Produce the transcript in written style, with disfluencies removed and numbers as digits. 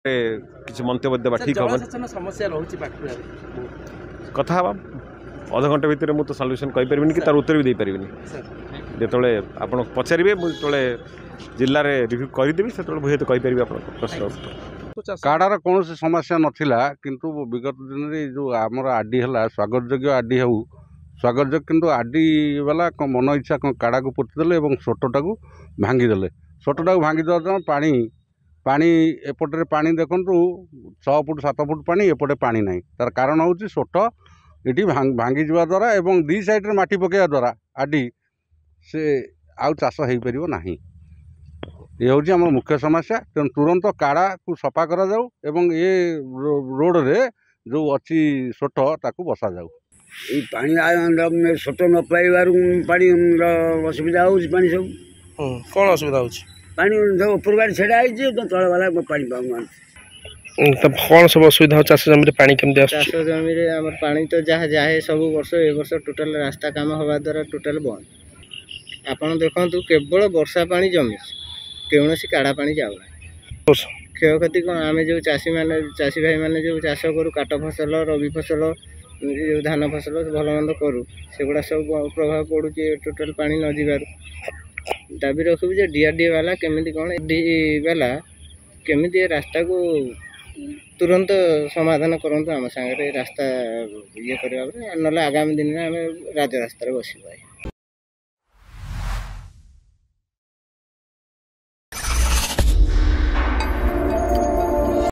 किसी मंतव्य देवा ठीक हम समस्या रही कथा अध घंटे भितर मुझे सल्यूशन कहीपर कि तार उत्तर भी दे पारि जो आप पचारे मुझे जिले में रिव्यू करदेवी से मुझे कहीपर आप प्रश्न काड़ार कौन समस्या नाला किंतु विगत दिन में जो आमर आडी है स्वागत योग्य आडी हो स्वागत योग्य किंतु आडी वाला मन इच्छा काड़ा को पोतीदे और सोटा को भांगीदे सोटा को भांगी देवा पानी पानी एपटे पानी देखु 6 फुट 7 फुट पानी एपटे पानी ना तार कारण हूँ सोट ये भांगी जावा द्वारा एवं दी साइड में माटी पकड़ा द्वारा आडी से आउ चाष हो पार ना ये हूँ आम मुख्य समस्या तेणु तुरंत काड़ा को सफा करा जाऊ एवं ये रोड रे जो अच्छी सोट ताकू बसा जाऊ पानी सोट न पाइबार पानी असुविधा हो पानी सब कौन असुविधा हो पानी ऊपर बार छेड़ा तल वाला पानी पाऊँ कौन सब असुविधा हो चाष जमी पानी केमती चाष जमी पानी तो जहाँ जाए सब वर्ष ए वर्ष टोटाल रास्ता काम हवा द्वारा टोटाल बंद आपड़ देखु केवल वर्षा पानी जमी कौन काड़ा पानी जाऊना क्षयक्षति कौन आम जो चाषी भाई मैंने जो चाष करूँ काट फसल रबी फसल जो धान फसल भल मंद करूँ सेगुड़ा सब प्रभाव पड़ुचे टोटाल पानी न जीवार दाबी रखू जे डीआरडी वाला केमिति कौन डी वाला केमिति रास्ता को तुरंत समाधान करंतु आम सांगे रास्ता ये करवा ना आगामी दिन में आम राजरास्तार बस।